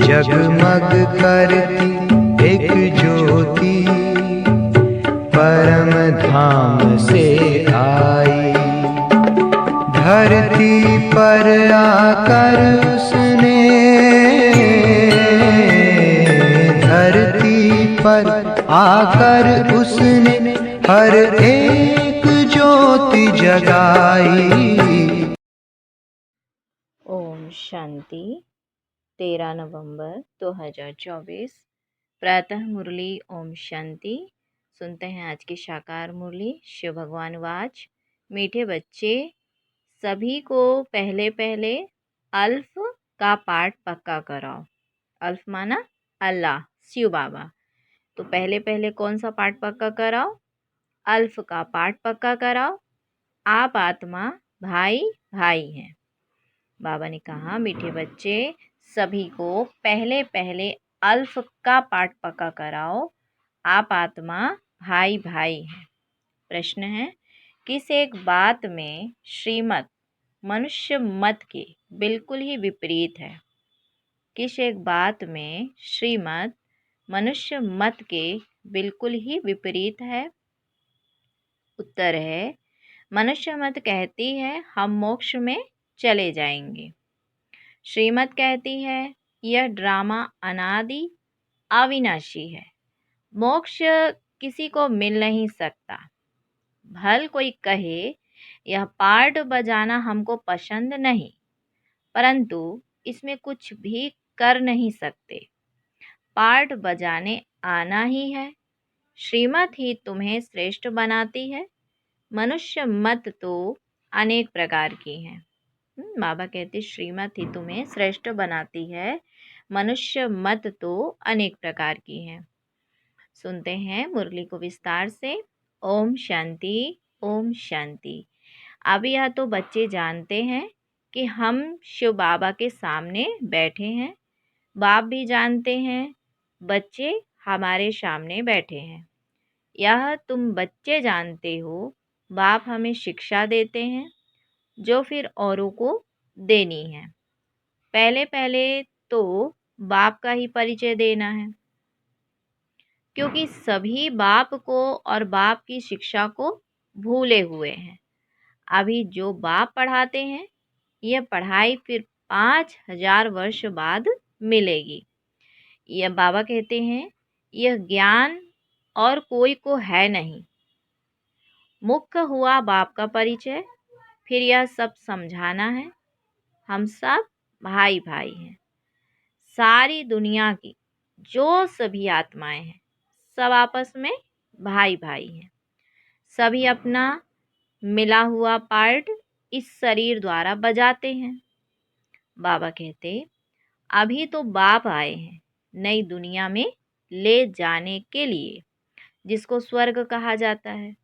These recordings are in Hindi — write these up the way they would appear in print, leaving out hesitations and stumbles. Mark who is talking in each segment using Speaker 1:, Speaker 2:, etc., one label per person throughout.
Speaker 1: जगमग करती एक ज्योति परम धाम से आई। धरती पर आकर उसने, धरती पर आकर उसने हर एक ज्योति जगाई।
Speaker 2: ओम शांति। 13 नवंबर 2024 प्रातः मुरली। ओम शांति। सुनते हैं आज की साकार मुरली। शिव भगवान वाच। मीठे बच्चे, सभी को पहले पहले अल्फ का पाठ पक्का कराओ। अल्फ माना अल्लाह, शिव बाबा। तो पहले पहले कौन सा पाठ पक्का कराओ? अल्फ का पाठ पक्का कराओ। आप आत्मा भाई भाई हैं। बाबा ने कहा, मीठे बच्चे, सभी को पहले पहले अल्फ का पाठ पक्का कराओ। आप आत्मा भाई भाई हैं। प्रश्न है, किस एक बात में श्रीमत मनुष्य मत के बिल्कुल ही विपरीत है? किस एक बात में श्रीमत मनुष्य मत के बिल्कुल ही विपरीत है? उत्तर है, मनुष्य मत कहती है हम मोक्ष में चले जाएंगे। श्रीमत कहती है यह ड्रामा अनादि अविनाशी है, मोक्ष किसी को मिल नहीं सकता। भल कोई कहे यह पार्ट बजाना हमको पसंद नहीं, परंतु इसमें कुछ भी कर नहीं सकते। पार्ट बजाने आना ही है। श्रीमत ही तुम्हें श्रेष्ठ बनाती है। मनुष्य मत तो अनेक प्रकार की हैं। बाबा कहते श्रीमत ही तुम्हें श्रेष्ठ बनाती है, मनुष्य मत तो अनेक प्रकार की है। सुनते हैं मुरली को विस्तार से। ओम शांति, ओम शांति। अब यह तो बच्चे जानते हैं कि हम शिव बाबा के सामने बैठे हैं। बाप भी जानते हैं बच्चे हमारे सामने बैठे हैं। यह तुम बच्चे जानते हो, बाप हमें शिक्षा देते हैं जो फिर औरों को देनी है। पहले पहले तो बाप का ही परिचय देना है, क्योंकि सभी बाप को और बाप की शिक्षा को भूले हुए हैं। अभी जो बाप पढ़ाते हैं यह पढ़ाई फिर 5000 वर्ष बाद मिलेगी। यह बाबा कहते हैं यह ज्ञान और कोई को है नहीं। मुख्य हुआ बाप का परिचय, फिर यह सब समझाना है। हम सब भाई भाई हैं। सारी दुनिया की जो सभी आत्माएं हैं सब आपस में भाई भाई हैं। सभी अपना मिला हुआ पार्ट इस शरीर द्वारा बजाते हैं। बाबा कहते अभी तो बाप आए हैं नई दुनिया में ले जाने के लिए, जिसको स्वर्ग कहा जाता है।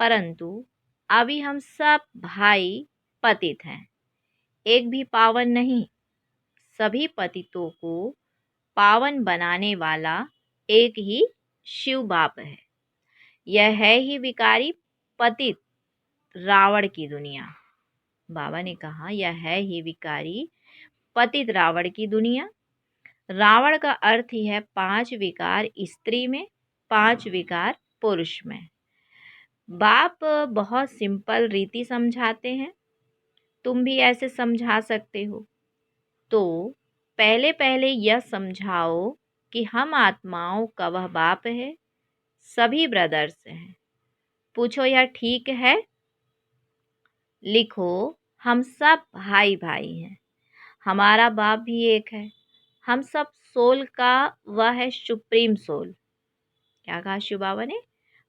Speaker 2: परंतु अभी हम सब भाई पतित हैं, एक भी पावन नहीं। सभी पतितों को पावन बनाने वाला एक ही शिव बाप है। यह है ही विकारी पतित रावण की दुनिया। बाबा ने कहा यह है ही विकारी पतित रावण की दुनिया। रावण का अर्थ ही है 5 विकार स्त्री में, 5 विकार पुरुष में। बाप बहुत सिंपल रीति समझाते हैं, तुम भी ऐसे समझा सकते हो। तो पहले पहले यह समझाओ कि हम आत्माओं का वह बाप है, सभी ब्रदर्स हैं। पूछो यह ठीक है? लिखो हम सब भाई भाई हैं। हमारा बाप भी एक है। हम सब सोल का वह है सुप्रीम सोल। क्या कहा शिव बाबा ने?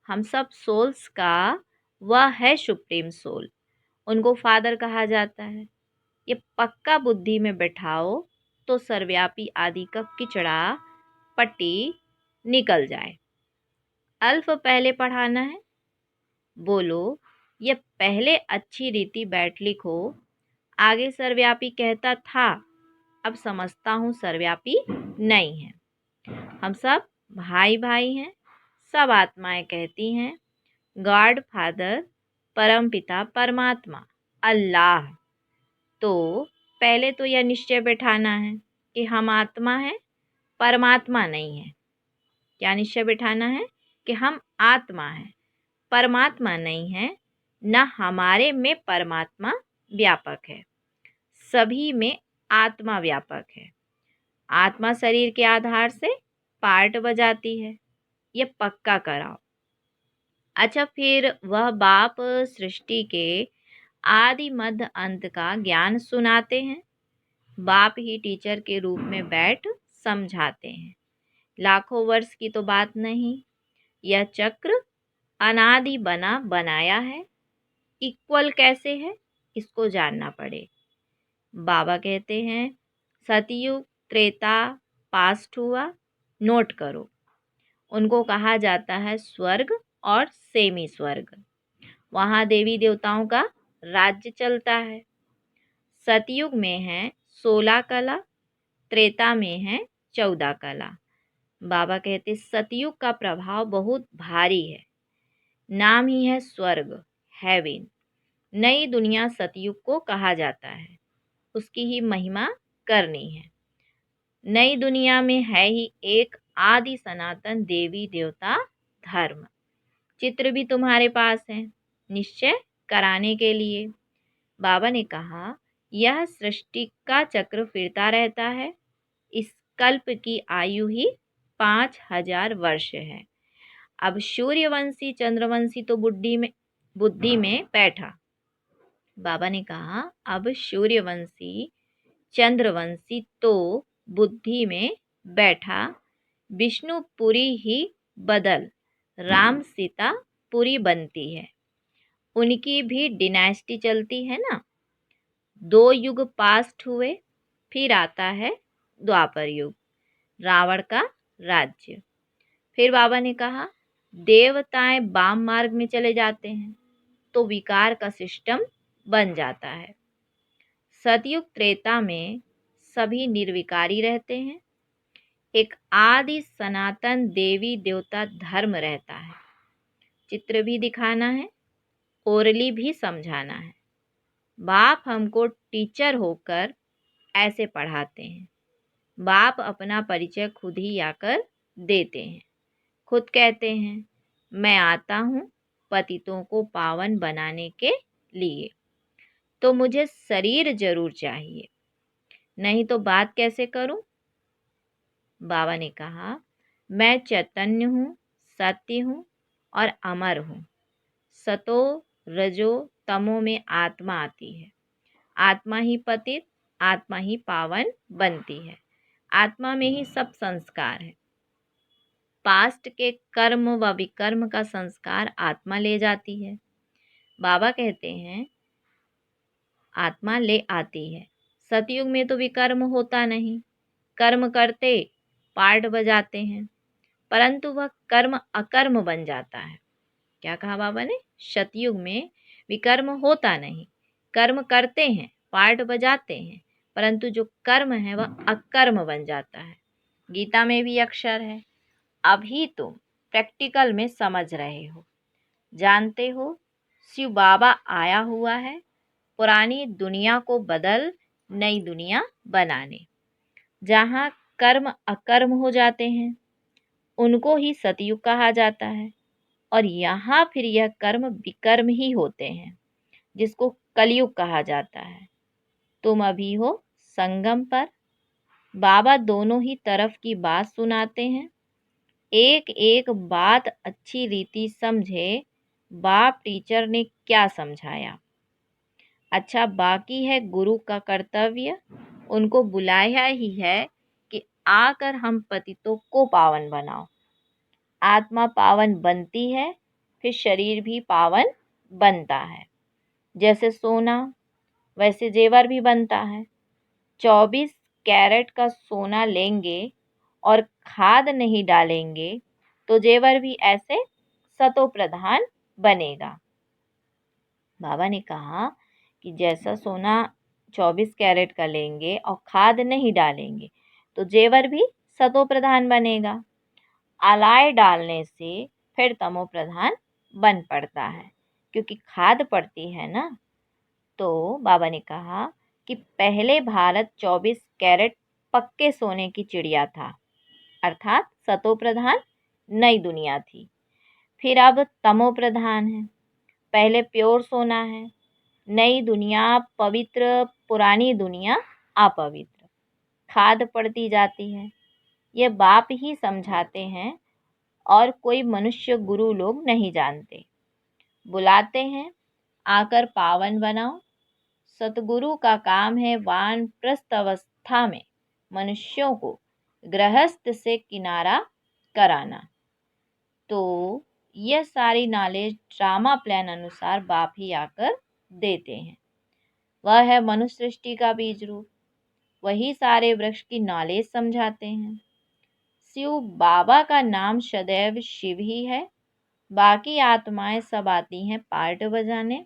Speaker 2: हम सब सोल्स का वह है सुप्रीम सोल। उनको फादर कहा जाता है। ये पक्का बुद्धि में बैठाओ तो सर्वव्यापी आदि का किचड़ा पट्टी निकल जाए। अल्फ पहले पढ़ाना है। बोलो ये पहले अच्छी रीति बैठ लिखो। आगे सर्वव्यापी कहता था, अब समझता हूँ सर्वव्यापी नहीं है। हम सब भाई भाई हैं। सब आत्माएं कहती हैं गॉड फादर, परमपिता परमात्मा, अल्लाह। तो पहले तो यह निश्चय बैठाना है कि हम आत्मा हैं, परमात्मा नहीं है। क्या निश्चय बिठाना है कि हम आत्मा हैं, परमात्मा नहीं है, न हमारे में परमात्मा व्यापक है, सभी में आत्मा व्यापक है। आत्मा शरीर के आधार से पार्ट बजाती है, ये पक्का कराओ। अच्छा, फिर वह बाप सृष्टि के आदि मध्य अंत का ज्ञान सुनाते हैं। बाप ही टीचर के रूप में बैठ समझाते हैं। लाखों वर्ष की तो बात नहीं, यह चक्र अनादि बना बनाया है। इक्वल कैसे है, इसको जानना पड़े। बाबा कहते हैं सतयुग त्रेता पास्ट हुआ, नोट करो। उनको कहा जाता है स्वर्ग और सेमी स्वर्ग। वहाँ देवी देवताओं का राज्य चलता है। सतयुग में है 16 कला, त्रेता में है 14 कला। बाबा कहते सतयुग का प्रभाव बहुत भारी है, नाम ही है स्वर्ग, हेवन। नई दुनिया सतयुग को कहा जाता है, उसकी ही महिमा करनी है। नई दुनिया में है ही एक आदि सनातन देवी देवता धर्म। चित्र भी तुम्हारे पास है निश्चय कराने के लिए। बाबा ने कहा यह सृष्टि का चक्र फिरता रहता है। इस कल्प की आयु ही 5000 वर्ष है। अब सूर्यवंशी चंद्रवंशी तो बुद्धि में बैठा। बाबा ने कहा अब सूर्यवंशी चंद्रवंशी तो बुद्धि में बैठा। विष्णुपुरी ही बदल राम सीता पुरी बनती है। उनकी भी डिनास्टी चलती है ना। 2 युग पास्ट हुए, फिर आता है द्वापर युग, रावण का राज्य। फिर बाबा ने कहा देवताएं वाम मार्ग में चले जाते हैं तो विकार का सिस्टम बन जाता है। सतयुग त्रेता में सभी निर्विकारी रहते हैं। एक आदि सनातन देवी देवता धर्म रहता है। चित्र भी दिखाना है, ओरली भी समझाना है। बाप हमको टीचर होकर ऐसे पढ़ाते हैं। बाप अपना परिचय खुद ही आकर देते हैं। खुद कहते हैं मैं आता हूँ पतितों को पावन बनाने के लिए, तो मुझे शरीर जरूर चाहिए, नहीं तो बात कैसे करूं। बाबा ने कहा मैं चैतन्य हूँ, सत्य हूँ और अमर हूँ। सतो रजो तमो में आत्मा आती है। आत्मा ही पतित, आत्मा ही पावन बनती है। आत्मा में ही सब संस्कार है। पास्ट के कर्म व विकर्म का संस्कार आत्मा ले जाती है। बाबा कहते हैं आत्मा ले आती है। सतयुग में तो विकर्म होता नहीं, कर्म करते पार्ट बजाते हैं, परंतु वह कर्म अकर्म बन जाता है। क्या कहा बाबा ने? सतयुग में विकर्म होता नहीं, कर्म करते हैं, पार्ट बजाते हैं, परंतु जो कर्म है वह अकर्म बन जाता है। गीता में भी अक्षर है। अभी तुम प्रैक्टिकल में समझ रहे हो, जानते हो शिव बाबा आया हुआ है पुरानी दुनिया को बदल नई दुनिया बनाने। जहाँ कर्म अकर्म हो जाते हैं उनको ही सतयुग कहा जाता है, और यहाँ फिर यह कर्म विकर्म ही होते हैं जिसको कलयुग कहा जाता है। तुम अभी हो संगम पर। बाबा दोनों ही तरफ की बात सुनाते हैं। एक एक बात अच्छी रीति समझे बाप टीचर ने क्या समझाया। अच्छा, बाकी है गुरु का कर्तव्य। उनको बुलाया ही है कि आकर हम पतितों को पावन बनाओ। आत्मा पावन बनती है, फिर शरीर भी पावन बनता है। जैसे सोना वैसे जेवर भी बनता है। 24 कैरेट का सोना लेंगे और खाद नहीं डालेंगे तो जेवर भी ऐसे सतो प्रधान बनेगा। बाबा ने कहा कि जैसा सोना 24 कैरेट का लेंगे और खाद नहीं डालेंगे तो जेवर भी सतो प्रधान बनेगा। अलाय डालने से फिर तमो प्रधान बन पड़ता है, क्योंकि खाद पड़ती है ना। तो बाबा ने कहा कि पहले भारत 24 कैरेट पक्के सोने की चिड़िया था, अर्थात सतो प्रधान नई दुनिया थी। फिर अब तमो प्रधान है, पहले प्योर सोना है। नई दुनिया पवित्र, पुरानी दुनिया अपवित्र, खाद पड़ती जाती है। ये बाप ही समझाते हैं और कोई मनुष्य गुरु लोग नहीं जानते। बुलाते हैं, आकर पावन बनाओ। सतगुरु का काम है वानप्रस्थ अवस्था में मनुष्यों को गृहस्थ से किनारा कराना। तो यह सारी नॉलेज ड्रामा प्लान अनुसार बाप ही आकर देते हैं। वह है मनुष्य सृष्टि का बीज रूप, वही सारे वृक्ष की नॉलेज समझाते हैं। शिव बाबा का नाम सदैव शिव ही है, बाकी आत्माएं सब आती हैं पार्ट बजाने,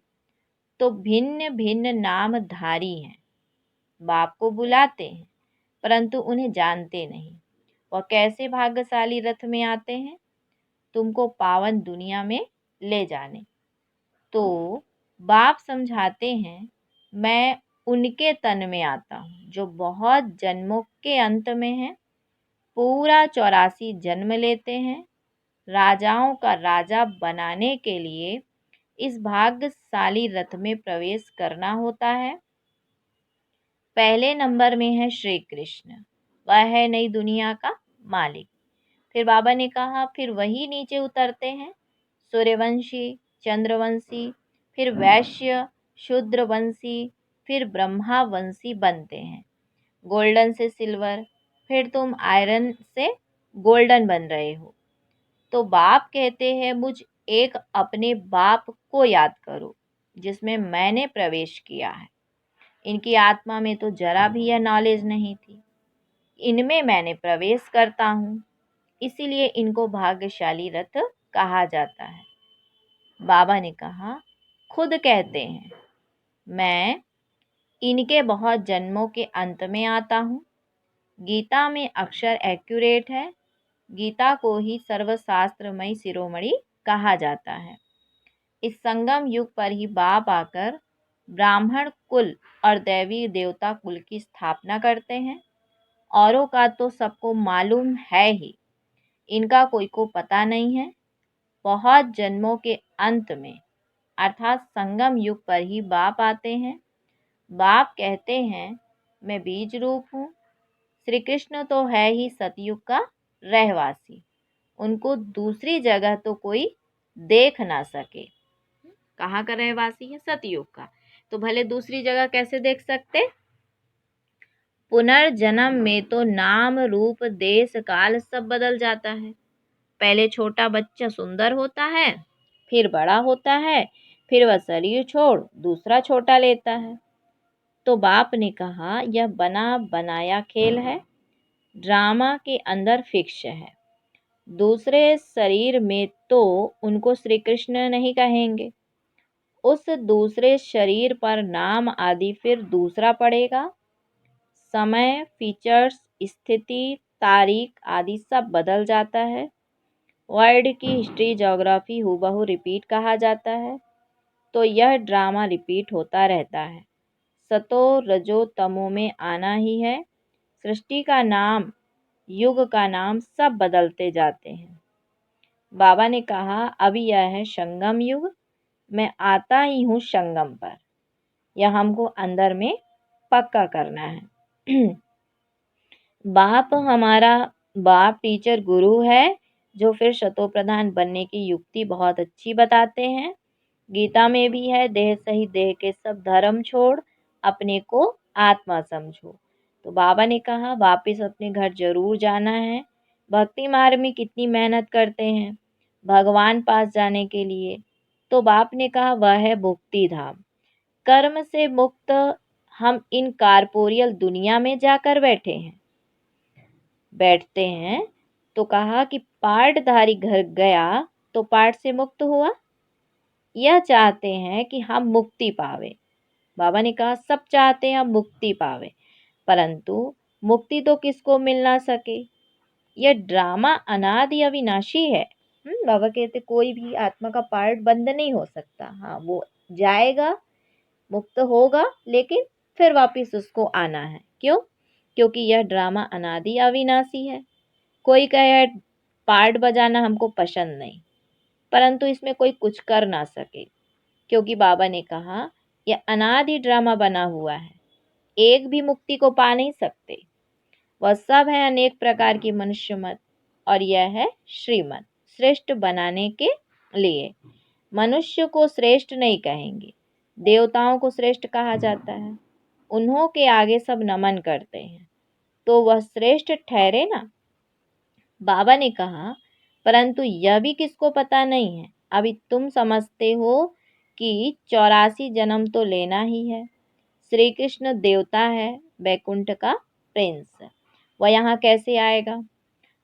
Speaker 2: तो भिन्न भिन्न नामधारी हैं। बाप को बुलाते हैं परंतु उन्हें जानते नहीं। वह कैसे भाग्यशाली रथ में आते हैं तुमको पावन दुनिया में ले जाने। तो बाप समझाते हैं, मैं उनके तन में आता हूँ जो बहुत जन्मों के अंत में है, पूरा 84 जन्म लेते हैं। राजाओं का राजा बनाने के लिए इस भाग्यशाली रथ में प्रवेश करना होता है। पहले नंबर में है श्री कृष्ण, वह है नई दुनिया का मालिक। फिर बाबा ने कहा फिर वही नीचे उतरते हैं, सूर्यवंशी, चंद्रवंशी, फिर वैश्य, शूद्रवंशी, फिर ब्रह्मावंशी बनते हैं। गोल्डन से सिल्वर, फिर तुम आयरन से गोल्डन बन रहे हो। तो बाप कहते हैं मुझ एक अपने बाप को याद करो जिसमें मैंने प्रवेश किया है। इनकी आत्मा में तो जरा भी यह नॉलेज नहीं थी, इनमें मैंने प्रवेश करता हूँ, इसीलिए इनको भाग्यशाली रथ कहा जाता है। बाबा ने कहा खुद कहते हैं मैं इनके बहुत जन्मों के अंत में आता हूँ। गीता में अक्षर एक्यूरेट है, गीता को ही सर्वशास्त्रमयी शिरोमणि कहा जाता है। इस संगम युग पर ही बाप आकर ब्राह्मण कुल और देवी देवता कुल की स्थापना करते हैं। औरों का तो सबको मालूम है ही, इनका कोई को पता नहीं है। बहुत जन्मों के अंत में अर्थात संगम युग पर ही बाप आते हैं। बाप कहते हैं मैं बीज रूप हूँ। श्री कृष्ण तो है ही सतयुग का रहवासी, उनको दूसरी जगह तो कोई देख ना सके। कहाँ का रहवासी है? सतयुग का, तो भले दूसरी जगह कैसे देख सकते? पुनर्जन्म में तो नाम रूप देश काल सब बदल जाता है। पहले छोटा बच्चा सुंदर होता है, फिर बड़ा होता है, फिर वह शरीर छोड़ दूसरा छोटा लेता है। तो बाप ने कहा यह बना बनाया खेल है, ड्रामा के अंदर फिक्स है। दूसरे शरीर में तो उनको श्री कृष्ण नहीं कहेंगे, उस दूसरे शरीर पर नाम आदि फिर दूसरा पड़ेगा। समय, फीचर्स, स्थिति, तारीख आदि सब बदल जाता है। वर्ल्ड की हिस्ट्री, ज्योग्राफी हूबहू रिपीट कहा जाता है। तो यह ड्रामा रिपीट होता रहता है। सतो रजो तमो में आना ही है। सृष्टि का नाम, युग का नाम सब बदलते जाते हैं। बाबा ने कहा अभी यह है संगम युग, मैं आता ही हूँ संगम पर, यह हमको अंदर में पक्का करना है। बाप हमारा बाप टीचर गुरु है जो फिर शतो प्रधान बनने की युक्ति बहुत अच्छी बताते हैं। गीता में भी है देह सही देह के सब धर्म छोड़ अपने को आत्मा समझो। तो बाबा ने कहा वापस अपने घर जरूर जाना है। भक्ति मार्ग में कितनी मेहनत करते हैं भगवान पास जाने के लिए। तो बाप ने कहा वह है मुक्ति धाम। कर्म से मुक्त हम इन कारपोरियल दुनिया में जाकर बैठते हैं। तो कहा कि पार्टधारी घर गया तो पार्ट से मुक्त हुआ। यह चाहते हैं कि हम मुक्ति पावे। बाबा ने कहा सब चाहते हैं हम मुक्ति पावे, परंतु मुक्ति तो किसको मिल ना सके। यह ड्रामा अनादि अविनाशी है। बाबा कहते कोई भी आत्मा का पार्ट बंद नहीं हो सकता। हाँ, वो जाएगा, मुक्त होगा, लेकिन फिर वापस उसको आना है। क्यों? क्योंकि यह ड्रामा अनादि अविनाशी है। कोई कहे पार्ट बजाना हमको पसंद नहीं, परंतु इसमें कोई कुछ कर ना सके, क्योंकि बाबा ने कहा यह अनादि ड्रामा बना हुआ है, एक भी मुक्ति को पा नहीं सकते। वह सब है अनेक प्रकार की मनुष्य मत, और यह है श्रीमत श्रेष्ठ बनाने के लिए। मनुष्य को श्रेष्ठ नहीं कहेंगे, देवताओं को श्रेष्ठ कहा जाता है। उन्हों के आगे सब नमन करते हैं, तो वह श्रेष्ठ ठहरे ना। बाबा ने कहा परंतु यह भी किसको पता नहीं है। अभी तुम समझते हो कि 84 जन्म तो लेना ही है। श्री कृष्ण देवता है, बैकुंठ का प्रिंस, वह यहाँ कैसे आएगा?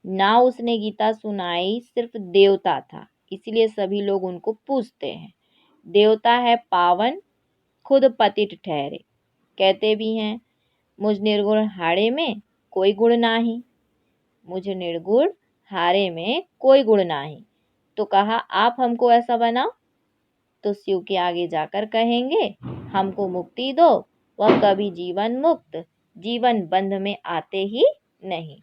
Speaker 2: ना उसने गीता सुनाई, सिर्फ देवता था, इसलिए सभी लोग उनको पूछते हैं। देवता है पावन, खुद पतित ठहरे। कहते भी हैं मुझ निर्गुण हाड़े में कोई गुण नाही, मुझ निर्गुण हारे में कोई गुण नाही। तो कहा आप हमको ऐसा बनाओ, तो शिव के आगे जाकर कहेंगे हमको मुक्ति दो। वह कभी जीवन मुक्त जीवन बंध में आते ही नहीं,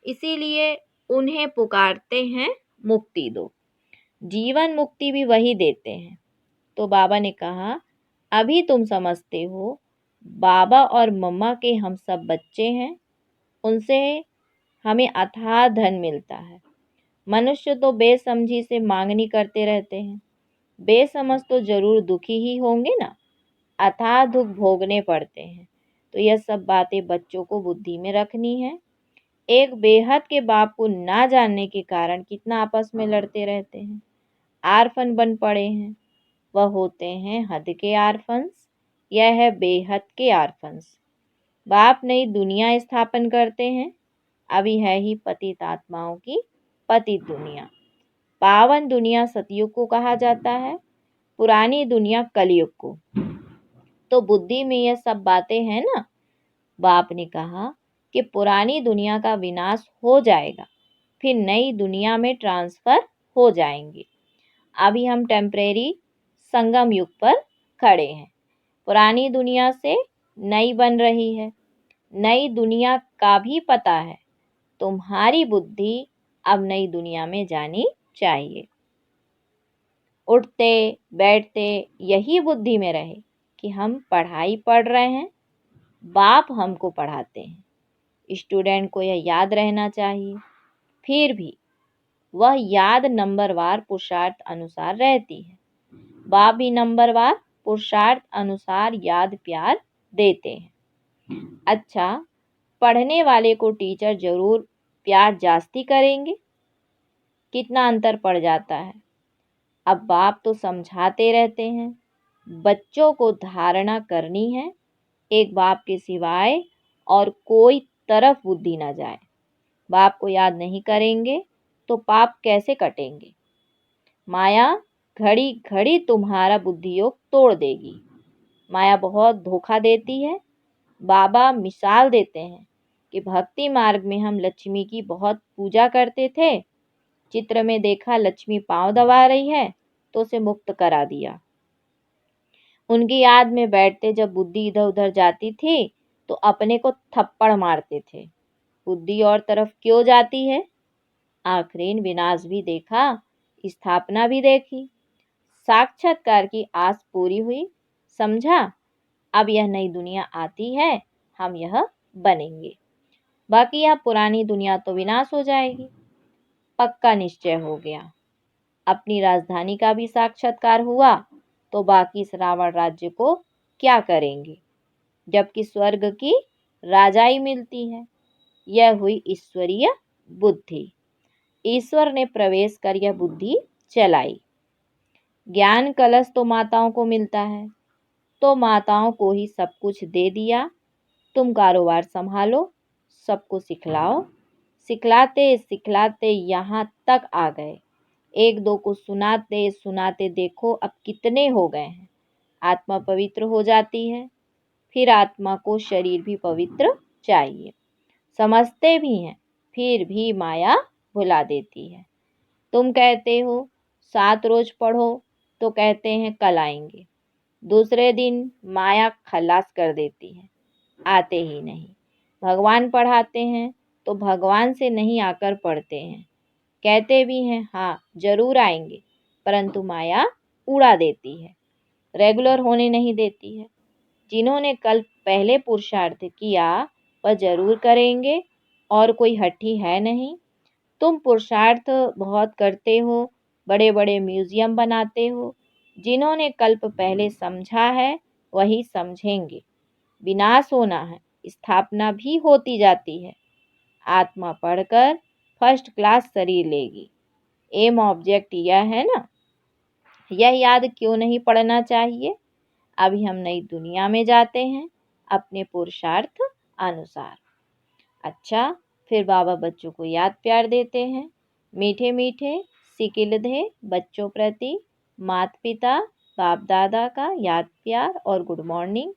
Speaker 2: इसीलिए उन्हें पुकारते हैं मुक्ति दो। जीवन मुक्ति भी वही देते हैं। तो बाबा ने कहा अभी तुम समझते हो, बाबा और मम्मा के हम सब बच्चे हैं, उनसे हमें अथाह धन मिलता है। मनुष्य तो बेसमझी से मांगनी करते रहते हैं, बेसमझ तो जरूर दुखी ही होंगे ना, अथाह दुख भोगने पड़ते हैं। तो यह सब बातें बच्चों को बुद्धि में रखनी है। एक बेहद के बाप को ना जानने के कारण कितना आपस में लड़ते रहते हैं, आरफन बन पड़े हैं। वह होते हैं हद के आरफन्स, यह है बेहद के आरफन्स। बाप नई दुनिया स्थापन करते हैं, अभी है ही पतित आत्माओं की पतित दुनिया। पावन दुनिया सतयुग को कहा जाता है, पुरानी दुनिया कलयुग को। तो बुद्धि में यह सब बातें हैं ना। बाप ने कहा कि पुरानी दुनिया का विनाश हो जाएगा, फिर नई दुनिया में ट्रांसफर हो जाएंगे। अभी हम टेम्परेरी संगम युग पर खड़े हैं। पुरानी दुनिया से नई बन रही है, नई दुनिया का भी पता है। तुम्हारी बुद्धि अब नई दुनिया में जानी चाहिए। उठते बैठते यही बुद्धि में रहे कि हम पढ़ाई पढ़ रहे हैं, बाप हमको पढ़ाते हैं। स्टूडेंट को यह याद रहना चाहिए। फिर भी वह याद नंबरवार पुरुषार्थ अनुसार रहती है। बाप भी नंबरवार पुरुषार्थ अनुसार याद प्यार देते हैं। अच्छा, पढ़ने वाले को टीचर जरूर प्यार जास्ती करेंगे, कितना अंतर पड़ जाता है। अब बाप तो समझाते रहते हैं, बच्चों को धारणा करनी है, एक बाप के सिवाय और कोई तरफ बुद्धि न जाए। बाप को याद नहीं करेंगे तो पाप कैसे कटेंगे? माया घड़ी घड़ी तुम्हारा बुद्धि योग तोड़ देगी। माया बहुत धोखा देती है। बाबा मिसाल देते हैं कि भक्ति मार्ग में हम लक्ष्मी की बहुत पूजा करते थे। चित्र में देखा लक्ष्मी पांव दबा रही है तो उसे मुक्त करा दिया। उनकी याद में बैठते जब बुद्धि इधर उधर जाती थी तो अपने को थप्पड़ मारते थे। बुद्धि और तरफ क्यों जाती है? आखिरीन विनाश भी देखा, स्थापना भी देखी, साक्षात्कार की आस पूरी हुई। समझा? अब यह नई दुनिया आती है, हम यह बनेंगे। बाकी यह पुरानी दुनिया तो विनाश हो जाएगी, पक्का निश्चय हो गया। अपनी राजधानी का भी साक्षात्कार हुआ तो बाकी इस रावण राज्य को क्या करेंगे, जबकि स्वर्ग की राजाई मिलती है। यह हुई ईश्वरीय बुद्धि। ईश्वर ने प्रवेश कर यह बुद्धि चलाई। ज्ञान कलश तो माताओं को मिलता है, तो माताओं को ही सब कुछ दे दिया। तुम कारोबार संभालो, सबको सिखलाओ। सिखलाते सिखलाते यहाँ तक आ गए। एक दो को सुनाते सुनाते देखो अब कितने हो गए हैं। आत्मा पवित्र हो जाती है, फिर आत्मा को शरीर भी पवित्र चाहिए। समझते भी हैं, फिर भी माया भुला देती है। तुम कहते हो 7 रोज पढ़ो, तो कहते हैं कल आएंगे। दूसरे दिन माया खलास कर देती है, आते ही नहीं। भगवान पढ़ाते हैं तो भगवान से नहीं आकर पढ़ते हैं। कहते भी हैं हाँ जरूर आएंगे, परंतु माया उड़ा देती है, रेगुलर होने नहीं देती है। जिन्होंने कल पहले पुरुषार्थ किया वह जरूर करेंगे और कोई हठी है नहीं। तुम पुरुषार्थ बहुत करते हो, बड़े बड़े म्यूजियम बनाते हो। जिन्होंने कल्प पहले समझा है वही समझेंगे। विनाश होना है, स्थापना भी होती जाती है। आत्मा पढ़कर फर्स्ट क्लास शरीर लेगी। एम ऑब्जेक्ट यह है ना। यह याद क्यों नहीं पड़ना चाहिए? अभी हम नई दुनिया में जाते हैं अपने पुरुषार्थ अनुसार। अच्छा, फिर बाबा बच्चों को याद प्यार देते हैं। मीठे मीठे सिकिलधे बच्चों प्रति माता पिता बाप दादा का याद प्यार और गुड मॉर्निंग।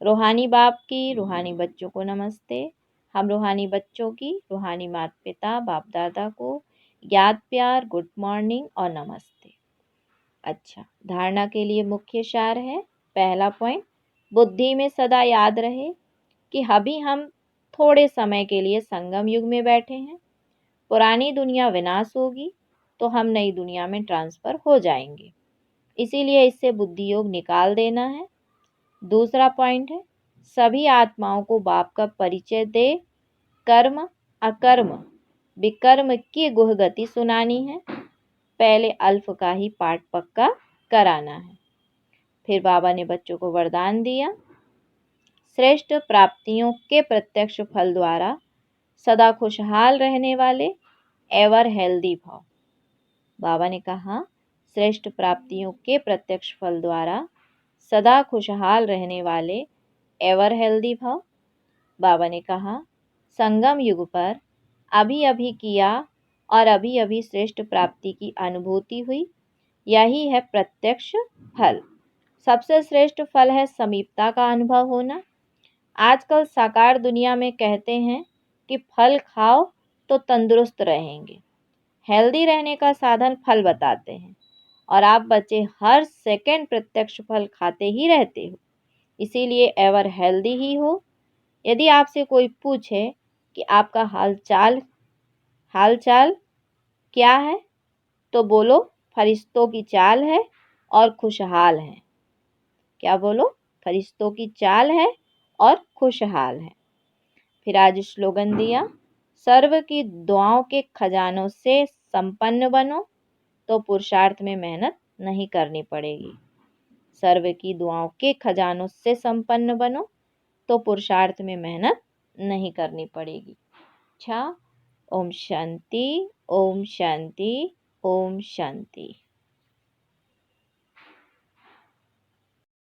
Speaker 2: रूहानी बाप की रूहानी बच्चों को नमस्ते। हम रूहानी बच्चों की रूहानी माता पिता बाप दादा को याद प्यार गुड मॉर्निंग और नमस्ते। अच्छा, धारणा के लिए मुख्य सार है। पहला पॉइंट, बुद्धि में सदा याद रहे कि अभी हम थोड़े समय के लिए संगम युग में बैठे हैं। पुरानी दुनिया विनाश होगी तो हम नई दुनिया में ट्रांसफर हो जाएंगे, इसीलिए इससे बुद्धि योग निकाल देना है। दूसरा पॉइंट है, सभी आत्माओं को बाप का परिचय दे कर्म अकर्म विकर्म की गुह गति सुनानी है। पहले अल्फ का ही पाठ पक्का कराना है। फिर बाबा ने बच्चों को वरदान दिया, श्रेष्ठ प्राप्तियों के प्रत्यक्ष फल द्वारा सदा खुशहाल रहने वाले एवर हेल्दी भाव। बाबा ने कहा श्रेष्ठ प्राप्तियों के प्रत्यक्ष फल द्वारा सदा खुशहाल रहने वाले एवर हेल्दी भाव। बाबा ने कहा संगम युग पर अभी अभी किया और अभी अभी श्रेष्ठ प्राप्ति की अनुभूति हुई, यही है प्रत्यक्ष फल। सबसे श्रेष्ठ फल है समीपता का अनुभव होना। आजकल साकार दुनिया में कहते हैं कि फल खाओ तो तंदुरुस्त रहेंगे। हेल्दी रहने का साधन फल बताते हैं और आप बच्चे हर सेकंड प्रत्यक्ष फल खाते ही रहते हो, इसीलिए एवर हेल्दी ही हो। यदि आपसे कोई पूछे कि आपका हालचाल क्या है, तो बोलो फरिश्तों की चाल है और खुशहाल है। क्या बोलो? फरिश्तों की चाल है और खुशहाल है। फिर आज स्लोगन दिया, सर्व की दुआओं के खजानों से संपन्न बनो तो पुरुषार्थ में मेहनत नहीं करनी पड़ेगी। सर्व की दुआओं के खजानों से संपन्न बनो तो पुरुषार्थ में मेहनत नहीं करनी पड़ेगी। अच्छा, ओम शांति, ओम शांति, ओम शांति।